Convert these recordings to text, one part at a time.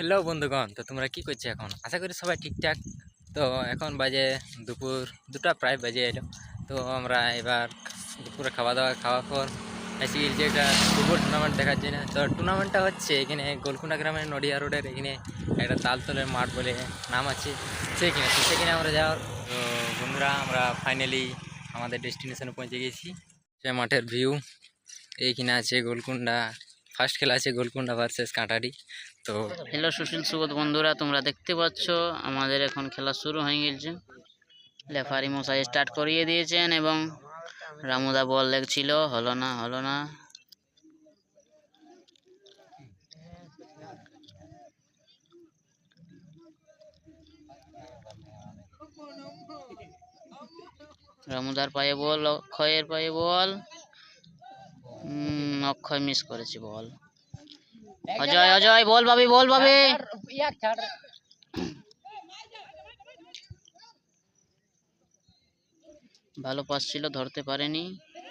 Hello বন্ধুগণ, তো তোমরা কি করছো এখন? আশা করি সবাই ঠিকঠাক। তো এখন বাজে দুপুর 2টা প্রায় বাজে এলো। তো আমরা এবার দুপুরে খাওয়ার পর এসে গেছি একটা ফুটবল টুর্নামেন্ট দেখার জন্য। তো টুর্নামেন্টটা হচ্ছে এখানে গোলকুন্ডা গ্রামের নডিয়া রোডের এখানে একটা তালতলের মাঠ বলে নাম আছে সেখানে আমরা যাওয়ার। তো বন্ধুরা, আমরা ফাইনালি আমাদের ডেস্টিনেশনে পৌঁছে গেছি। সে মাঠের ভিউ এইখানে আছে গোলকুন্ডা। ফার্স্ট খেলা আছে গোলকুন্ডা ভার্সেস কাঁটারি। তো হ্যালো সুশীল সুবোধ বন্ধুরা, তোমরা দেখতে পাচ্ছ আমাদের এখন খেলা শুরু হয়ে গেছে। রেফারি মশাই স্টার্ট করিয়ে দিয়েছেন এবং রামুদা বল লেগছিল, হলো না। রামুদার পায়ে বল, অক্ষয়ের পায়ে বল, অক্ষয় মিস করেছে বল। অজয় বল পাবে। ভালো পাস ছিল, ধরতে পারেনি।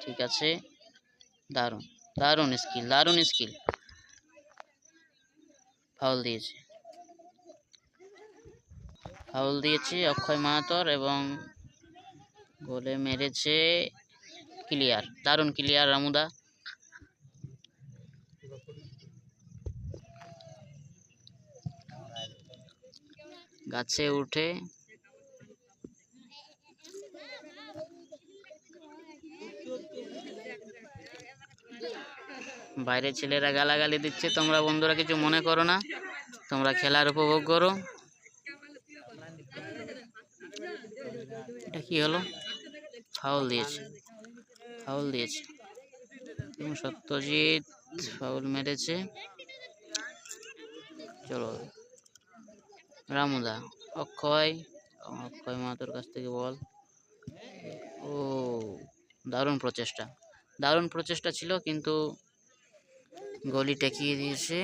ঠিক আছে, দারুণ স্কিল। ফাউল দিয়েছে অক্ষয় মাহাতর এবং গোলে মেরেছে ক্লিয়ার, দারুণ ক্লিয়ার রামুদা। গাছে উঠে বাইরে ছেলেরা গালাগালি দিচ্ছে, তোমরা বন্ধুরা কিছু মনে করো না, তোমরা খেলার উপভোগ করো। এটা কি হলো? ফাউল দিয়েছে এবং সত্যজিৎ ফাউল মেরেছে। চলো রামুদা, অক্ষয় মাহাতোর কাছ থেকে বল। ও, দারুণ প্রচেষ্টা ছিল, কিন্তু গলি টেকিয়ে দিয়েছে।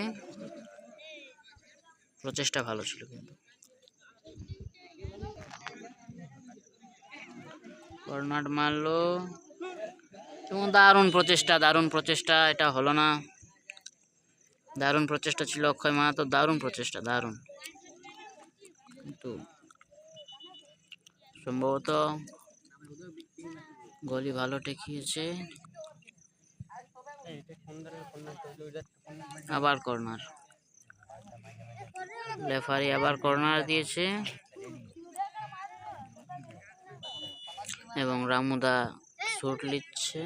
প্রচেষ্টা ভালো ছিল কিন্তু। কর্নার মারলো এবং দারুণ প্রচেষ্টা, এটা হলো না। দারুণ প্রচেষ্টা ছিল অক্ষয় মাহাতো, দারুণ কিন্তু সম্ভবত গলি ভালো ঠেকিয়েছে। আবার কর্নার, রেফারি আবার কর্নার দিয়েছে এবং রামুদা শট নিচ্ছে।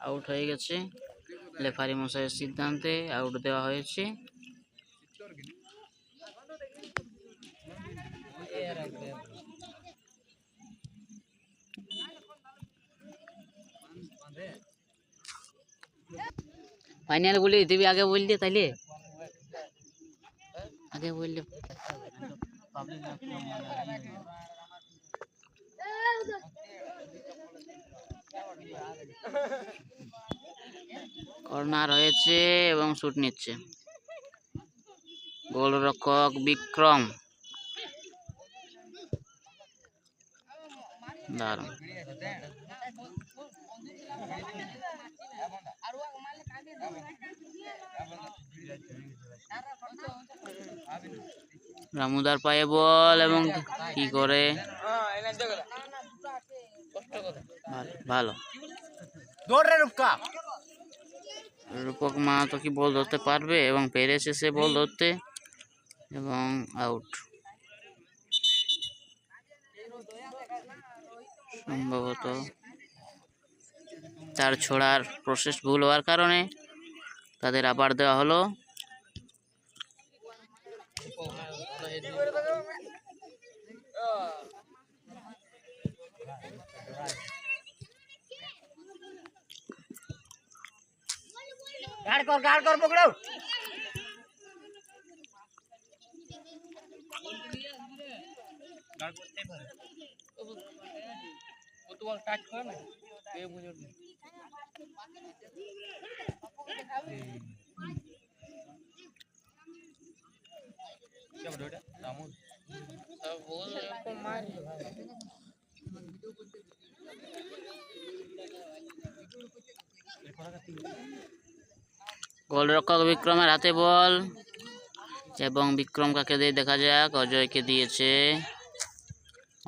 আউট হয়ে গেছে। রেফারি মশাইয়ের সিদ্ধান্তে আউট দেওয়া হয়েছে। ফাইনাল বলে দিবি, আগে বললি তাইলে কর্নার হয়েছে এবং শুট নিচ্ছে গোলরক্ষক বিক্রম। দারুণ, রামুদার পায়ে বল এবং কি করে, ভালো। রূপক মাহাতো কি বল ধরতে পারবে এবং পেরেছে সে বল ধরতে এবং আউট। সম্ভবত তার ছোড়ার প্রসেস ভুল হওয়ার কারণে তাদের আবার দেওয়া হলো। গাড় কর পকড়ো। টাচ করে না, এ বুঝো গোলরক্ষক বিক্রমের হাতে বল এবং বিক্রম কাকে দিয়ে দেখা যাক। অজয়কে দিয়েছে।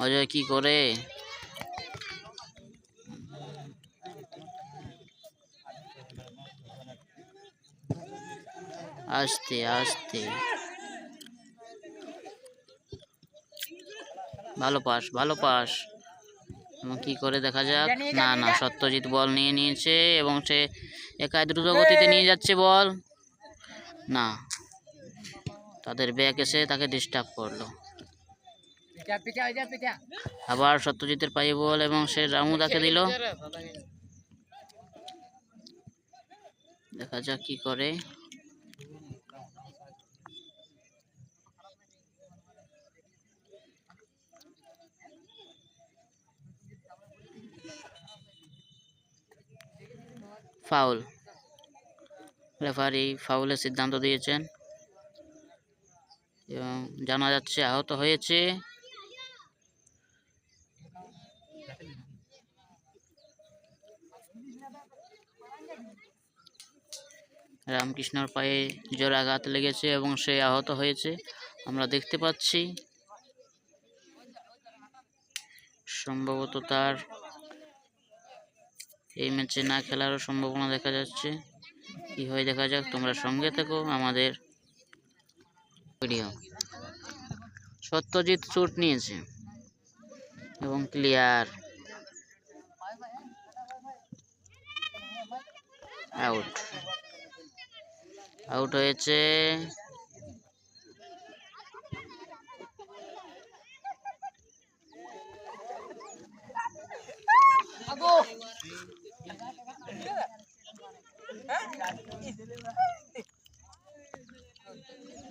অজয় কি করে? আস্তে আস্তে, ভালো পাস, ভালো পাস। এবং কি করে দেখা যাক। না না, সত্যজিৎ বল নিয়ে নিয়েছে এবং সে একাই দ্রুত গতিতে নিয়ে যাচ্ছে বল। না, তাদের ব্যাক এসে তাকে ডিস্টার্ব করলো। আবার সত্যজিতের পায়ে বল এবং সে রামুদাকে দিল। দেখা যাক কি করে। ফাউল। রেফারি ফাউলের সিদ্ধান্ত দিয়েছেন এবং জানা যাচ্ছে আহত হয়েছে। রামকৃষ্ণর পায়ে জোর আঘাত লেগেছে এবং সে আহত হয়েছে, আমরা দেখতে পাচ্ছি। সম্ভবত তার এই ম্যাচে না খেলারও সম্ভাবনা দেখা যাচ্ছে। কি হয় দেখা যাক। তোমরা সঙ্গে থেকো আমাদের ভিডিও। সত্যজিৎ চোট নিয়েছে এবং ক্লিয়ার। আউট, আউট হয়েছে।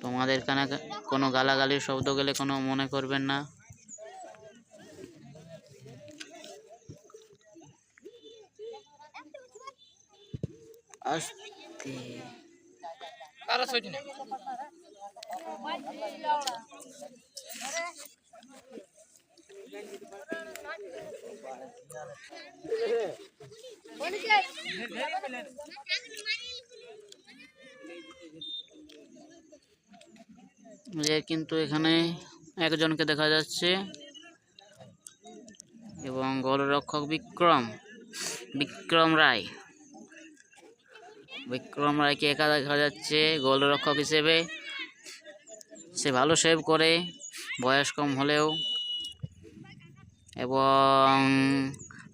তোমাদের কানে কোনো গালাগালির শব্দ গেলে কোনো মনে করবেন না। আস্তে, কিন্তু এখানে একজনকে দেখা যাচ্ছে এবং গোলরক্ষক বিক্রম রায়। বিক্রম রায়কে একা দেখা যাচ্ছে গোলরক্ষক হিসেবে। সে ভালো সেভ করে, বয়স কম হলেও। এবং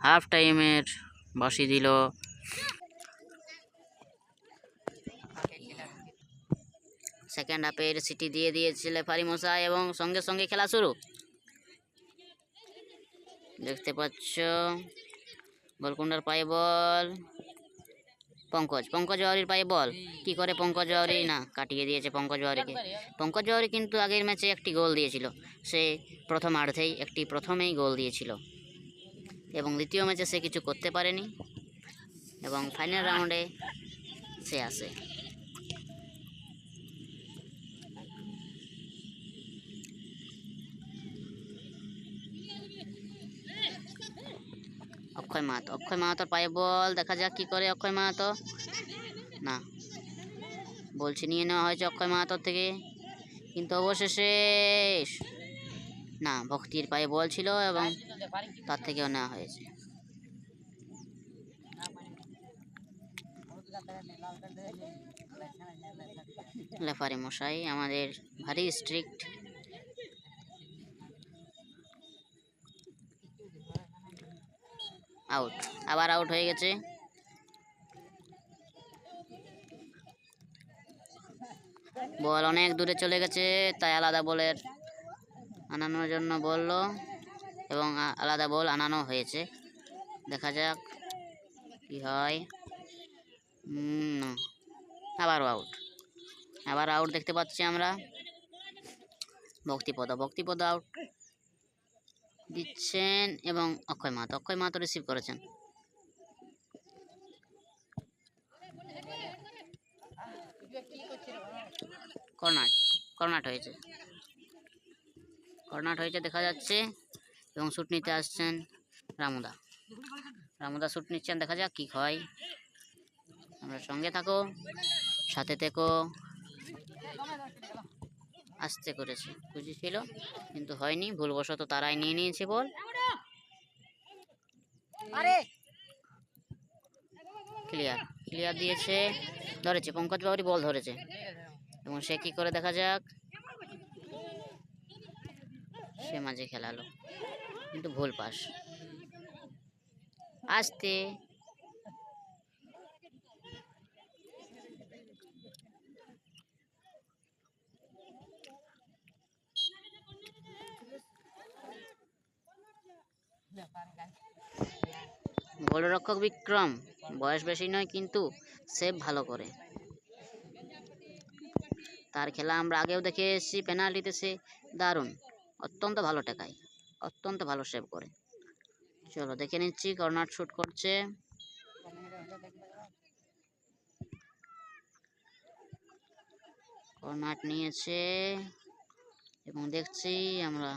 হাফ টাইমের বাঁশি দিল। সেকেন্ড হাফের সিটি দিয়ে দিয়েছে রেফারি মশাই এবং সঙ্গে সঙ্গে খেলা শুরু। দেখতে পাচ্ছ গোলকুন্ডার পায়ে বল। পঙ্কজ বাউরির পায়ে বল। কি করে পঙ্কজ বাউরি? না, কাটিয়ে দিয়েছে পঙ্কজ বাউরিকে। পঙ্কজ বাউরি কিন্তু আগের ম্যাচে একটি গোল দিয়েছিল। সে প্রথমেই গোল দিয়েছিল এবং দ্বিতীয় ম্যাচে সে কিছু করতে পারেনি এবং ফাইনাল রাউন্ডে সে আসে। অক্ষয় মাহাতোর পায়ে বল। দেখা যাক কি করে অক্ষয় মাহাতো। না, বল ছিনিয়ে নেওয়া হয়েছে অক্ষয় মাহাতোর থেকে, কিন্তু অবশেষে না, ভক্তির পায়ে বল ছিল এবং তার থেকেও নেওয়া হয়েছে। রেফারি মশাই আমাদের ভারী স্ট্রিক্ট। আউট, আবার আউট হয়ে গেছে। বল অনেক দূরে চলে গেছে, তাই আলাদা বলের আনানোর জন্য বলল এবং আলাদা বল আনানো হয়েছে। দেখা যাক কি হয়। না, আবার আউট দেখতে পাচ্ছি আমরা। ভক্তিপদ আউট দিচ্ছেন এবং অক্ষয় মাহাতো রিসিভ করেছেন। কর্নার হয়েছে দেখা যাচ্ছে। এবং শ্যুট নিতে আসছেন রামুদা। রামুদা শ্যুট নিচ্ছেন, দেখা যাক কী হয়। আমরা সঙ্গে থাকো, সাথে থেকো। আসতে করেছে, খুশি ছিল কিন্তু হয়নি, ভুলবশত তারাই নিয়ে নিয়েছে বল। ক্লিয়ার ক্লিয়ার দিয়েছে, ধরেছে পঙ্কজ বাউরি, বল ধরেছে এবং সে কি করে দেখা যাক। সে মাঝে খেলালো কিন্তু ভুল পাস। আসতে গোলরক্ষক বিক্রম, বয়স বেশি নয় কিন্তু সেভ ভালো করে। তার খেলা আমরা আগেও দেখে এসেছি, পেনাল্টিতে সে দারুণ, অত্যন্ত ভালো টেকায়, অত্যন্ত ভালো সেভ করে। চলো দেখে নিচ্ছি, কর্নার শুট করছে। কর্নার নিয়েছে এবং দেখছি আমরা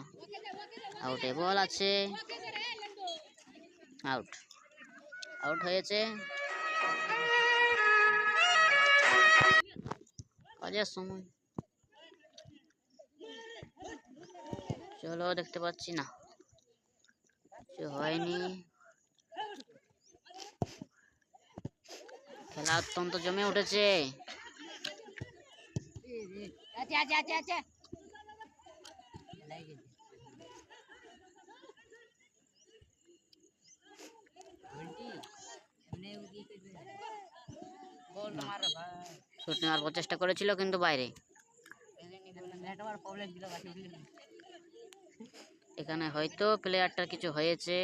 আউটে বল আছে, আউট, আউট হয়েছে। কাজের সময় চলো দেখতে পাচ্ছি না, কিছু হয়নি। খেলা অত্যন্ত জমে উঠেছে। শুট নেওয়ার প্রচেষ্টা করেছিল কিন্তু বাইরে। এখানে হয়তো প্লেয়ারটার কিছু হয়েছে,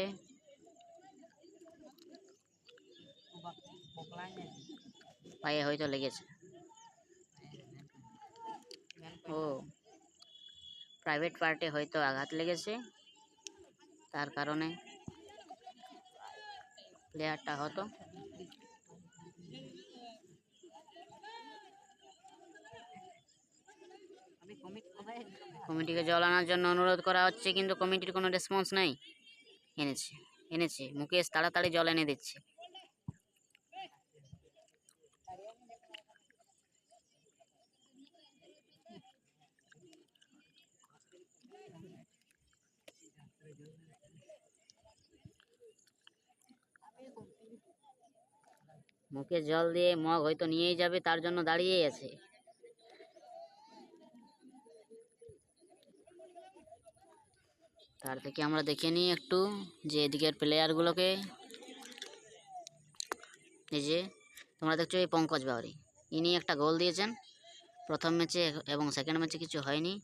পায়ে হয়তো লেগেছে। ও প্রাইভেট পার্টে হয়তো আঘাত লেগেছে, তার কারণে প্লেয়ারটা হতো। কমিটিকে জল আনার জন্য অনুরোধ করা হচ্ছে কিন্তু কমিটির কোনো রেসপন্স নাই। এনেছে এনেছে মুকেশ তাড়াতাড়ি জল এনে দিচ্ছে। মুখে জল দিয়ে মগ হয়তো নিয়েই যাবে, তার জন্য দাঁড়িয়েই আছে। তার থেকে আমরা দেখে নিই একটু যে এদিকের প্লেয়ারগুলোকে। এই যে তোমরা দেখছো, এই পঙ্কজ বাউরি, ইনি একটা গোল দিয়েছেন প্রথম ম্যাচে এবং সেকেন্ড ম্যাচে কিছু হয়নি।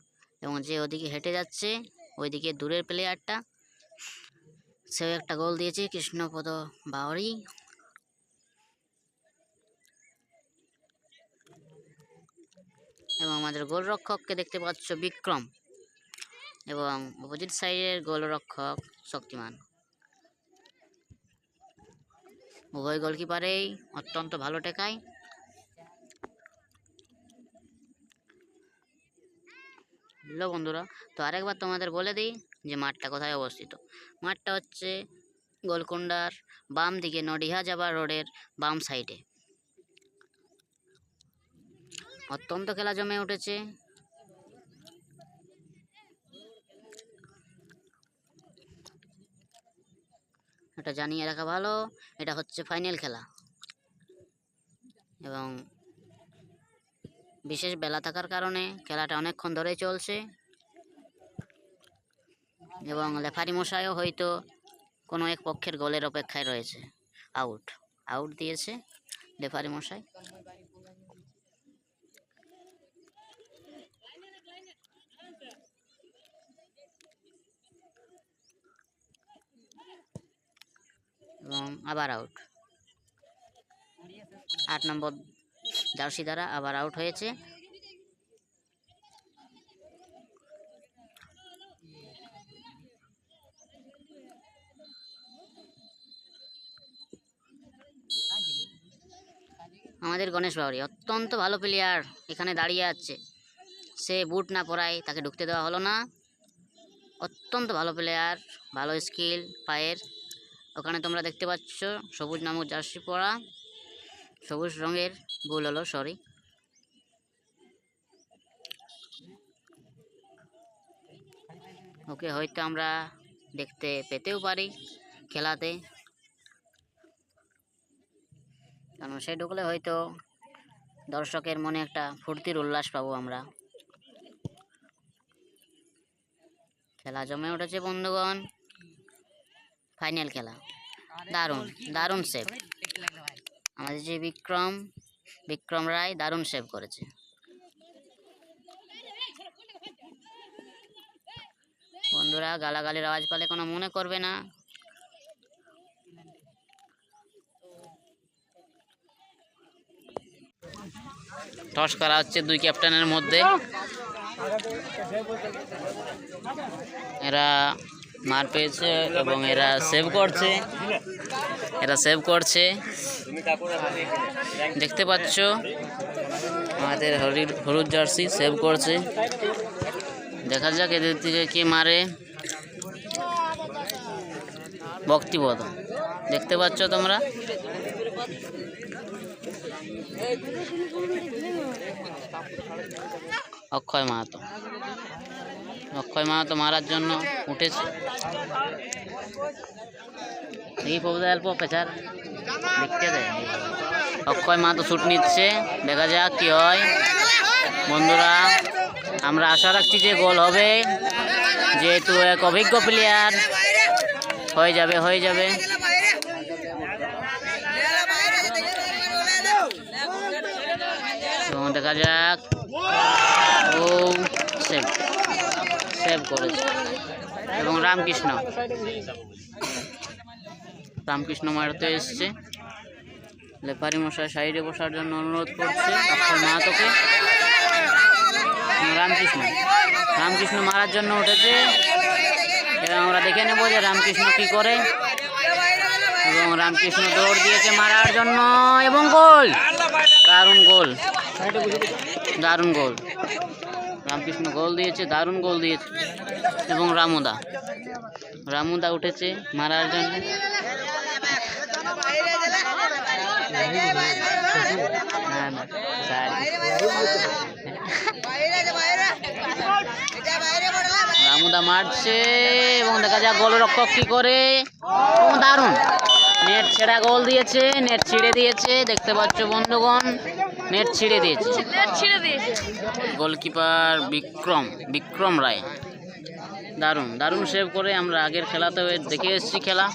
এবং যে ওদিকে হেঁটে যাচ্ছে, ওইদিকে দূরের প্লেয়ারটা, সেও একটা গোল দিয়েছে, কৃষ্ণপদ বাউরি। এবং আমাদের গোলরক্ষককে দেখতে পাচ্ছ বিক্রম, এবং অপোজিট সাইডের গোলরক্ষক শক্তিমান। উভয় গোলকিপারেই অত্যন্ত ভালো টেকায়। হ্যালো বন্ধুরা, তো আরেকবার তোমাদের বলে দিই যে মাঠটা কোথায় অবস্থিত। মাঠটা হচ্ছে গোলকুন্ডার বাম দিকে, নডিহা যাবার রোডের বাম সাইডে। অত্যন্ত খেলা জমে উঠেছে। এটা জানিয়ে রাখা ভালো, এটা হচ্ছে ফাইনাল খেলা এবং বিশেষ বেলা থাকার কারণে খেলাটা অনেকক্ষণ ধরেই চলছে। এবং রেফারি মশাইও হয়তো কোনো এক পক্ষের গোলের অপেক্ষায় রয়েছে। আউট, আউট দিয়েছে রেফারি মশাই। এবং আবার আউট, 8 নম্বর জার্সি দ্বারা আবার আউট হয়েছে। আমাদের গণেশ বাউরি অত্যন্ত ভালো প্লেয়ার, এখানে দাঁড়িয়ে আছে। সে বুট না পরায় তাকে ঢুকতে দেওয়া হলো না। অত্যন্ত ভালো প্লেয়ার, ভালো স্কিল পায়ের। ওখানে তোমরা দেখতে পাচ্ছ সবুজ নামক জার্সি পরা, সবুজ রঙের গোল হলো, সরি। ওকে হয়তো আমরা দেখতে পেতেও পারি খেলাতে, কারণ সে ঢুকলে হয়তো দর্শকের মনে একটা ফুর্তির উল্লাস পাবো আমরা। খেলা জমে উঠেছে বন্ধুগণ, ফাইনাল খেলা। দারুণ দারুণ সেভ আমাদের যে বিক্রম রায়, দারুণ সেভ করেছে। বন্ধুরা গালাগালির আওয়াজ পেলে কোনো মনে করবে না। টস করা হচ্ছে দুই ক্যাপ্টেনের মধ্যে। এরা মার পেয়েছে এবং এরা সেভ করছে। দেখতে পাচ্ছ আমাদের হলুদ জার্সি সেভ করছে। দেখা যাক এদের থেকে কে মারে। ভক্তিবোধ দেখতে পাচ্ছ তোমরা। অক্ষয় মাহাতো মারার জন্য উঠেছে। অক্ষয় মাহাতো শুট নিচ্ছে, দেখা যাক কি হয়। বন্ধুরা আমরা আশা রাখছি যে গোল হবে, যেহেতু এক অভিজ্ঞ প্লেয়ার। হয়ে যাবে। তো দেখা যাক। ও সেভ করেছে এবং রামকৃষ্ণ মারতে এসছে। লেফারি মশাই সাইডে বসার জন্য অনুরোধ করছে অক্ষয় মাহাতোকে। রামকৃষ্ণ মারার জন্য উঠেছে এবং আমরা দেখে নেব যে রামকৃষ্ণ কি করে। এবং রামকৃষ্ণ দৌড় দিয়েছে মারার জন্য এবং গোল, দারুণ গোল। রামকৃষ্ণ গোল দিয়েছে, দারুণ গোল দিয়েছে। এবং রামুদা উঠেছে মারার জন্য। রামুদা মারছে এবং দেখা যাক গোলরক্ষক কি করে। দারুণ নেট ছেড়া গোল দিয়েছে, নেট ছিঁড়ে দিয়েছে। দেখতে পাচ্ছ বন্ধুগণ, নেট ছিঁড়ে দিয়েছে গোলকিপার বিক্রম রায়। দারুণ সেভ করে। আমরা আগের খেলাতেও দেখে এসেছি খেলা,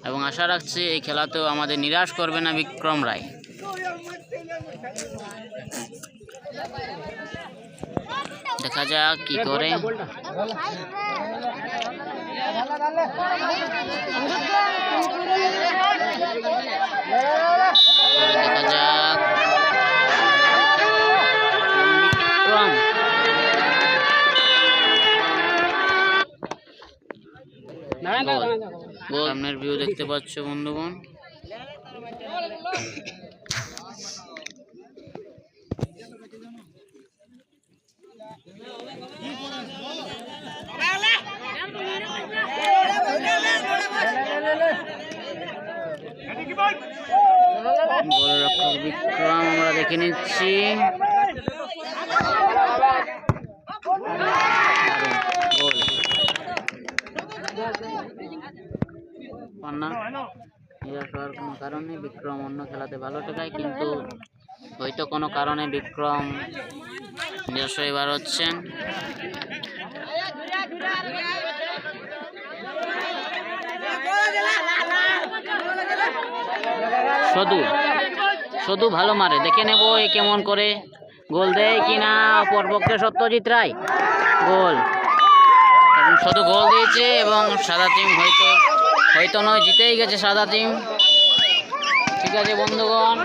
এবং আশা রাখছি এই খেলাতেও আমাদের নিরাশ করবে না বিক্রম রায়। দেখা যাক কি করে। দেখা যাক বিক্রম সামনের ভিউ দেখতে পাচ্ছ বন্ধুগণ। গোলরক্ষক বিক্রম আমরা দেখে নিচ্ছি। নিরাশ হওয়ার কোনো কারণে বিক্রম অন্য খেলাতে ভালো টেকায়, কিন্তু হয়তো কোনো কারণে বিক্রম নিরাশ হয়ে বার হচ্ছেন। শুধু ভালো মারে, দেখে নেব এ কেমন করে গোল দেয় কিনা। অপরপক্ষে সত্যজিৎ রায় গোল, এবং শুধু গোল দিয়েছে এবং সাদা টিম হয়তো নয়, জিতেই গেছে সাদা টিম। ঠিক আছে বন্ধুগণ।